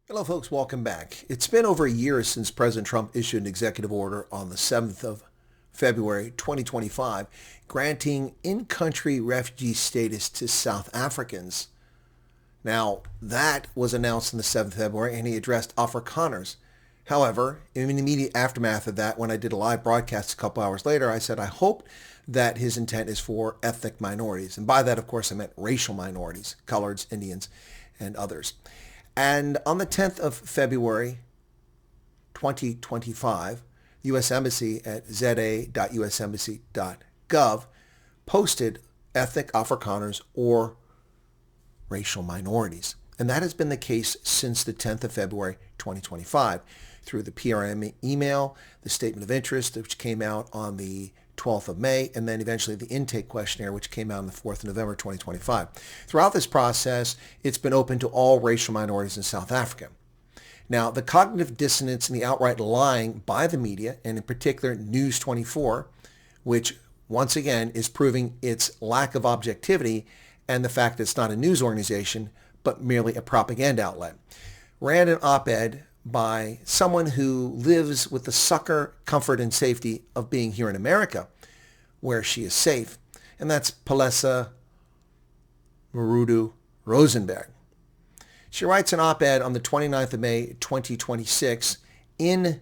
Hello folks, welcome back. It's been over a year since President Trump issued an executive order on the 7th of February 2025 granting in-country refugee status to South Africans. Now, that was announced on the 7th of February and he addressed Afrikaners. However, in the immediate aftermath of that, when I did a live broadcast a couple hours later, I said I hope that his intent is for ethnic minorities. And by that, of course, I meant racial minorities, coloreds, Indians, and others. And on the 10th of February, 2025, the U.S. Embassy at za.usembassy.gov posted ethnic Afrikaners or racial minorities. And that has been the case since the 10th of February, 2025, through the PRM email, the statement of interest, which came out on the 12th of May, and then eventually the intake questionnaire, which came out on the 4th of November, 2025. Throughout this process, it's been open to all racial minorities in South Africa. Now, the cognitive dissonance and the outright lying by the media, and in particular News24, which once again is proving its lack of objectivity and the fact that it's not a news organization, but merely a propaganda outlet, ran an op-ed by someone who lives with the succor, comfort, and safety of being here in America, where she is safe, and that's Palesa Marudu Rosenberg. She writes an op-ed on the 29th of May, 2026 in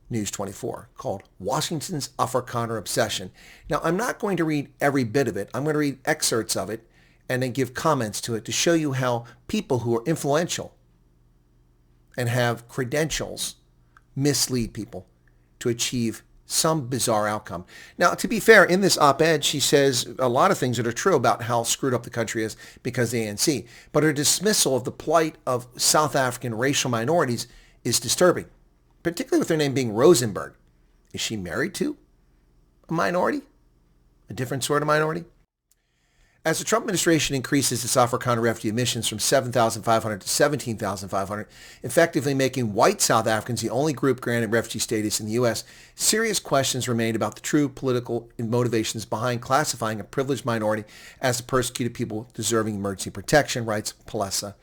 News24 called Washington's Afrikaner Obsession. Now, I'm not going to read every bit of it. I'm going to read excerpts of it and then give comments to it to show you how people who are influential and have credentials mislead people to achieve some bizarre outcome. Now, to be fair, in this op-ed, she says a lot of things that are true about how screwed up the country is because of the ANC, but her dismissal of the plight of South African racial minorities is disturbing, particularly with her name being Rosenberg. Is she married to a minority? A different sort of minority? As the Trump administration increases its Afrikaner refugee admissions from 7,500 to 17,500, effectively making white South Africans the only group granted refugee status in the U.S., serious questions remain about the true political motivations behind classifying a privileged minority as a persecuted people deserving emergency protection, writes Palesa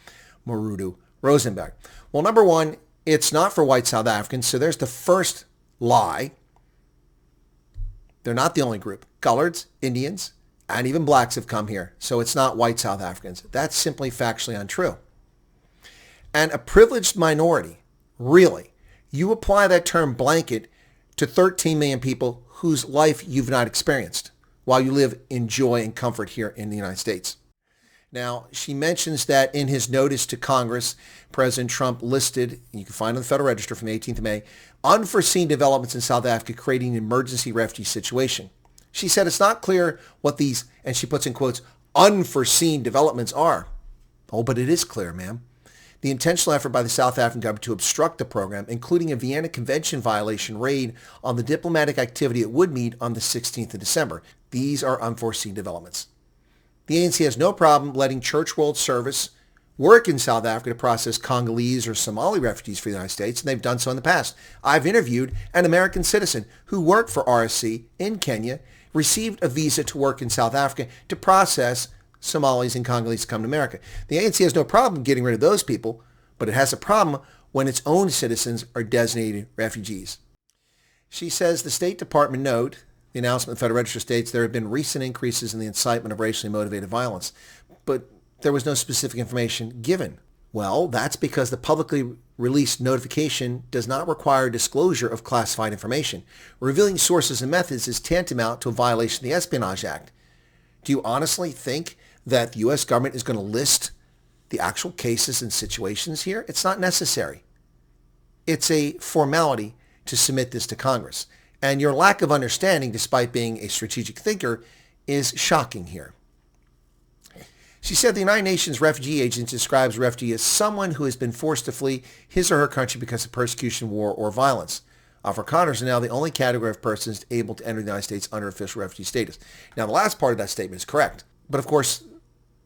Marudu Rosenberg. Well, number one, it's not for white South Africans, so there's the first lie. They're not the only group. Coloreds, Indians, and even blacks have come here, so it's not white South Africans. That's simply factually untrue. And a privileged minority, really, you apply that term blanket to 13 million people whose life you've not experienced while you live in joy and comfort here in the United States. Now, she mentions that in his notice to Congress, President Trump listed, you can find on the Federal Register from the 18th of May, unforeseen developments in South Africa creating an emergency refugee situation. She said it's not clear what these, and she puts in quotes, unforeseen developments are. Oh, but it is clear, ma'am. The intentional effort by the South African government to obstruct the program, including a Vienna Convention violation raid on the diplomatic activity at Woodmead on the 16th of December. These are unforeseen developments. The ANC has no problem letting Church World Service work in South Africa to process Congolese or Somali refugees for the United States, and they've done so in the past. I've interviewed an American citizen who worked for RSC in Kenya, received a visa to work in South Africa to process Somalis and Congolese to come to America. The ANC has no problem getting rid of those people, but it has a problem when its own citizens are designated refugees. She says the State Department note, the announcement of the Federal Register states there have been recent increases in the incitement of racially motivated violence, but there was no specific information given. Well, that's because the publicly released notification does not require disclosure of classified information. Revealing sources and methods is tantamount to a violation of the Espionage Act. Do you honestly think that the U.S. government is going to list the actual cases and situations here? It's not necessary. It's a formality to submit this to Congress. And your lack of understanding, despite being a strategic thinker, is shocking here. She said the United Nations Refugee Agency describes a refugee as someone who has been forced to flee his or her country because of persecution, war, or violence. Afrikaners are now the only category of persons able to enter the United States under official refugee status. Now, the last part of that statement is correct. But of course,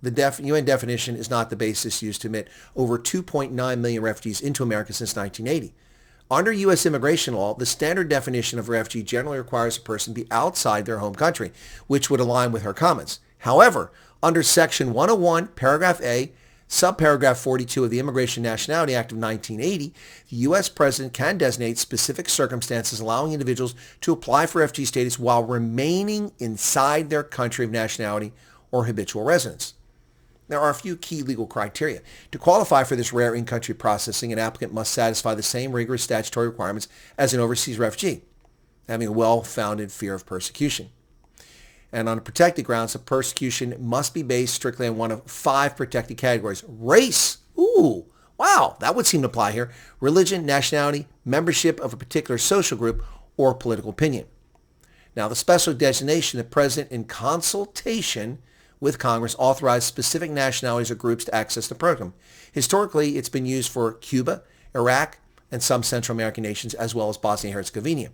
the UN definition is not the basis used to admit over 2.9 million refugees into America since 1980. Under U.S. immigration law, the standard definition of refugee generally requires a person be outside their home country, which would align with her comments. However, under Section 101, Paragraph A, Subparagraph 42 of the Immigration and Nationality Act of 1980, the U.S. President can designate specific circumstances allowing individuals to apply for refugee status while remaining inside their country of nationality or habitual residence. There are a few key legal criteria. To qualify for this rare in-country processing, an applicant must satisfy the same rigorous statutory requirements as an overseas refugee, having a well-founded fear of persecution. And on protected grounds, the persecution must be based strictly on one of 5 protected categories. Race. Ooh, wow, that would seem to apply here. Religion, nationality, membership of a particular social group, or political opinion. Now, the special designation, the President, in consultation with Congress, authorized specific nationalities or groups to access the program. Historically, it's been used for Cuba, Iraq, and some Central American nations, as well as Bosnia and Herzegovina.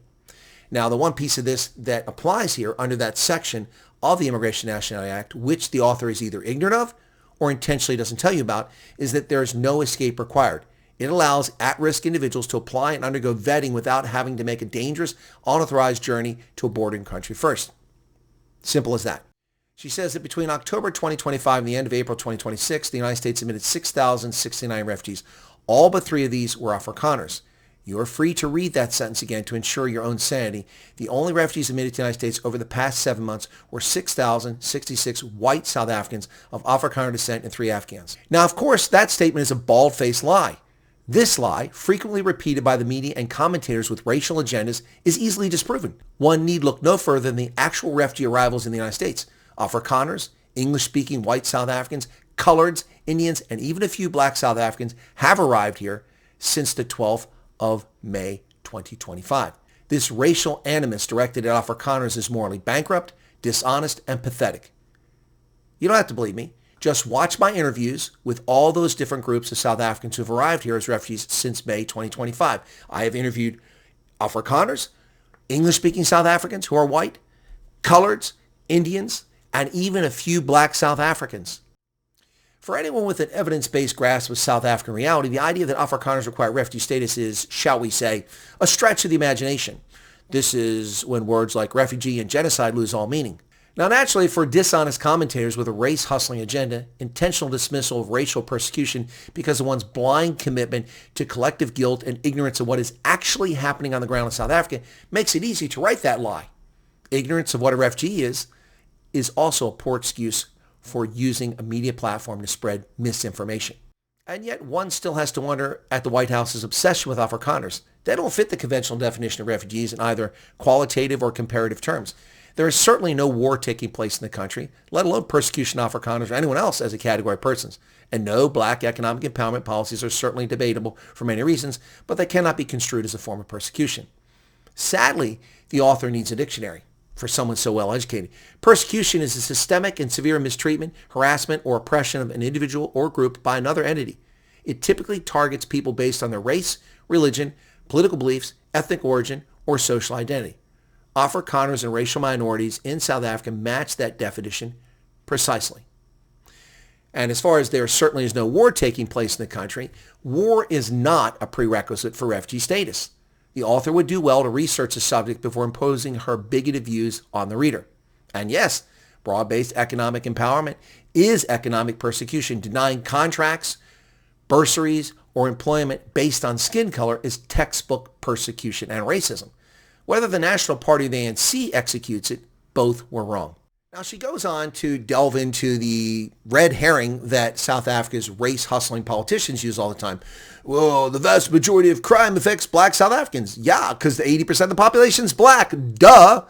Now, the one piece of this that applies here under that section of the Immigration and Nationality Act, which the author is either ignorant of or intentionally doesn't tell you about, is that there is no escape required. It allows at-risk individuals to apply and undergo vetting without having to make a dangerous, unauthorized journey to a bordering country first. Simple as that. She says that between October 2025 and the end of April 2026, the United States admitted 6,069 refugees. All but 3 of these were Afrikaners. You are free to read that sentence again to ensure your own sanity. The only refugees admitted to the United States over the past 7 months were 6,066 white South Africans of Afrikaner descent and 3 Afghans. Now, of course, that statement is a bald-faced lie. This lie, frequently repeated by the media and commentators with racial agendas, is easily disproven. One need look no further than the actual refugee arrivals in the United States. Afrikaners, English-speaking white South Africans, coloreds, Indians, and even a few black South Africans have arrived here since the 12th of May 2025. This racial animus directed at Afrikaners is morally bankrupt, dishonest, and pathetic. You don't have to believe me. Just watch my interviews with all those different groups of South Africans who have arrived here as refugees since May 2025. I have interviewed Afrikaners, English-speaking South Africans who are white, coloreds, Indians, and even a few black South Africans. For anyone with an evidence-based grasp of South African reality, the idea that Afrikaners require refugee status is, shall we say, a stretch of the imagination. This is when words like refugee and genocide lose all meaning. Now, naturally, for dishonest commentators with a race-hustling agenda, intentional dismissal of racial persecution because of one's blind commitment to collective guilt and ignorance of what is actually happening on the ground in South Africa makes it easy to write that lie. Ignorance of what a refugee is also a poor excuse for using a media platform to spread misinformation. And yet one still has to wonder at the White House's obsession with Afrikaners. They don't fit the conventional definition of refugees in either qualitative or comparative terms. There is certainly no war taking place in the country, let alone persecution of Afrikaners or anyone else as a category of persons. And no, black economic empowerment policies are certainly debatable for many reasons, but they cannot be construed as a form of persecution. Sadly, the author needs a dictionary for someone so well educated. Persecution is a systemic and severe mistreatment, harassment, or oppression of an individual or group by another entity. It typically targets people based on their race, religion, political beliefs, ethnic origin, or social identity. Afrikaners and racial minorities in South Africa match that definition precisely. And as far as there certainly is no war taking place in the country, war is not a prerequisite for refugee status. The author would do well to research the subject before imposing her bigoted views on the reader. And yes, broad-based economic empowerment is economic persecution. Denying contracts, bursaries, or employment based on skin color is textbook persecution and racism. Whether the National Party or the ANC executes it, both were wrong. Now she goes on to delve into the red herring that South Africa's race-hustling politicians use all the time. Well, the vast majority of crime affects black South Africans. Yeah, because 80% of the population is black. Duh.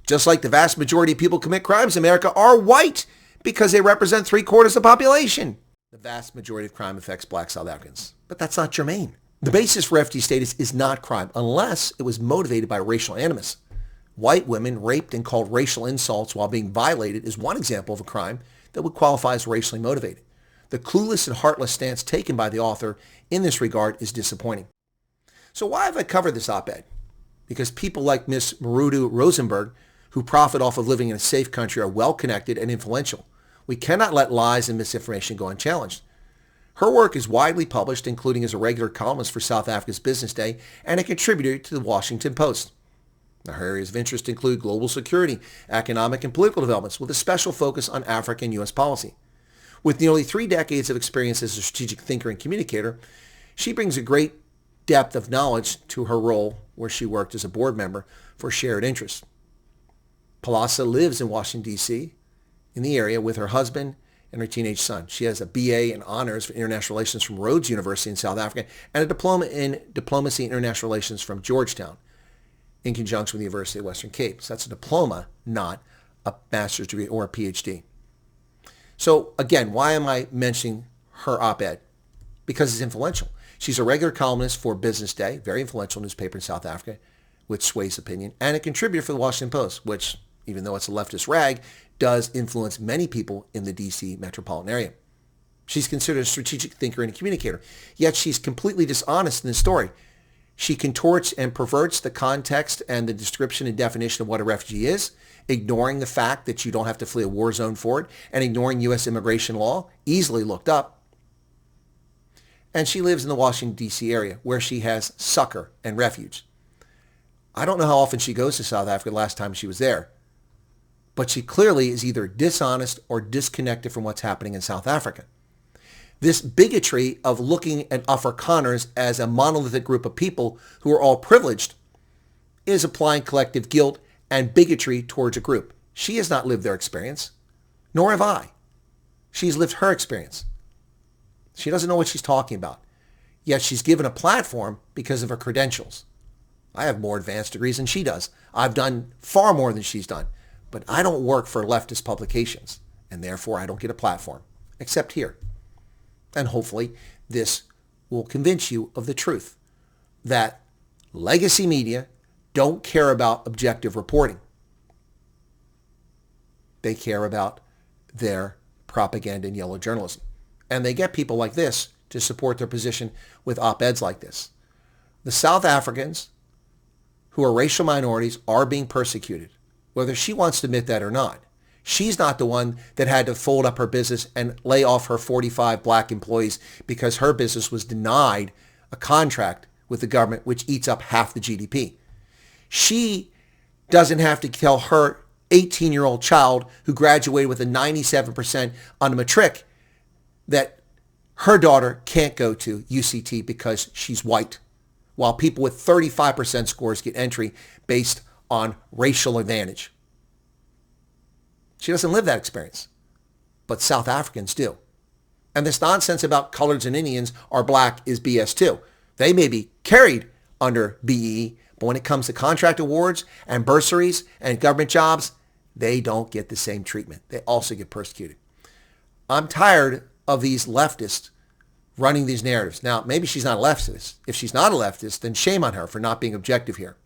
Just like the vast majority of people who commit crimes in America are white because they represent 3/4 of the population. The vast majority of crime affects black South Africans. But that's not germane. The basis for refugee status is not crime unless it was motivated by racial animus. White women raped and called racial insults while being violated is one example of a crime that would qualify as racially motivated. The clueless and heartless stance taken by the author in this regard is disappointing. So why have I covered this op-ed? Because people like Miss Marudu Rosenberg, who profit off of living in a safe country, are well-connected and influential. We cannot let lies and misinformation go unchallenged. Her work is widely published, including as a regular columnist for South Africa's Business Day and a contributor to the Washington Post. Now, her areas of interest include global security, economic and political developments, with a special focus on Africa and U.S. policy. With nearly 3 decades of experience as a strategic thinker and communicator, she brings a great depth of knowledge to her role where she worked as a board member for Shared Interests. Palasa lives in Washington, D.C., in the area with her husband and her teenage son. She has a BA in Honors for International Relations from Rhodes University in South Africa and a diploma in Diplomacy and International Relations from Georgetown in conjunction with the University of Western Cape. So that's a diploma, not a master's degree or a PhD. So again, why am I mentioning her op-ed? Because it's influential. She's a regular columnist for Business Day, very influential newspaper in South Africa, which sways opinion, and a contributor for the Washington Post, which, even though it's a leftist rag, does influence many people in the D.C. metropolitan area. She's considered a strategic thinker and a communicator, yet she's completely dishonest in the story. She contorts and perverts the context and the description and definition of what a refugee is, ignoring the fact that you don't have to flee a war zone for it, and ignoring U.S. immigration law, easily looked up. And she lives in the Washington, D.C. area, where she has succor and refuge. I don't know how often she goes to South Africa the last time she was there, but she clearly is either dishonest or disconnected from what's happening in South Africa. This bigotry of looking at Afrikaners as a monolithic group of people who are all privileged is applying collective guilt and bigotry towards a group. She has not lived their experience, nor have I. She's lived her experience. She doesn't know what she's talking about, yet she's given a platform because of her credentials. I have more advanced degrees than she does. I've done far more than she's done, but I don't work for leftist publications, and therefore I don't get a platform, except here. And hopefully this will convince you of the truth, that legacy media don't care about objective reporting. They care about their propaganda and yellow journalism. And they get people like this to support their position with op-eds like this. The South Africans who are racial minorities are being persecuted, whether she wants to admit that or not. She's not the one that had to fold up her business and lay off her 45 black employees because her business was denied a contract with the government, which eats up half the GDP. She doesn't have to tell her 18-year-old child who graduated with a 97% on a matric that her daughter can't go to UCT because she's white, while people with 35% scores get entry based on racial advantage. She doesn't live that experience, but South Africans do. And this nonsense about coloreds and Indians are black is BS too. They may be carried under BE, but when it comes to contract awards and bursaries and government jobs, they don't get the same treatment. They also get persecuted. I'm tired of these leftists running these narratives. Now, maybe she's not a leftist. If she's not a leftist, then shame on her for not being objective here.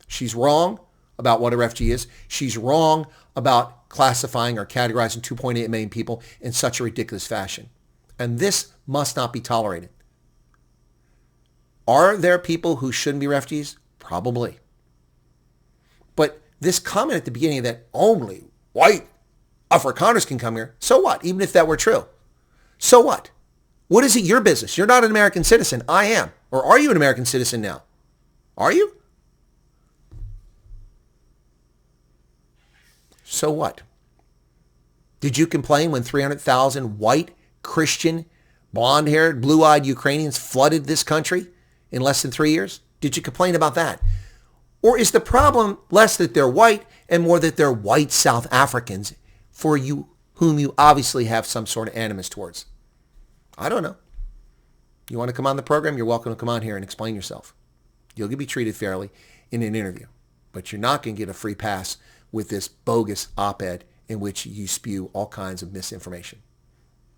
She's wrong about what a refugee is. She's wrong about classifying or categorizing 2.8 million people in such a ridiculous fashion. And this must not be tolerated. Are there people who shouldn't be refugees? Probably. But this comment at the beginning that only white Afrikaners can come here, so what? Even if that were true. So what? What is it your business? You're not an American citizen. I am. Or are you an American citizen now? Are you? So what? Did you complain when 300,000 white, Christian, blonde-haired, blue-eyed Ukrainians flooded this country in less than 3 years? Did you complain about that? Or is the problem less that they're white and more that they're white South Africans for you, whom you obviously have some sort of animus towards? I don't know. You want to come on the program? You're welcome to come on here and explain yourself. You'll be treated fairly in an interview, but you're not going to get a free pass with this bogus op-ed in which you spew all kinds of misinformation.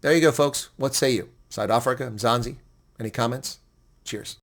There you go, folks. What say you? South Africa, Mzansi. Any comments? Cheers.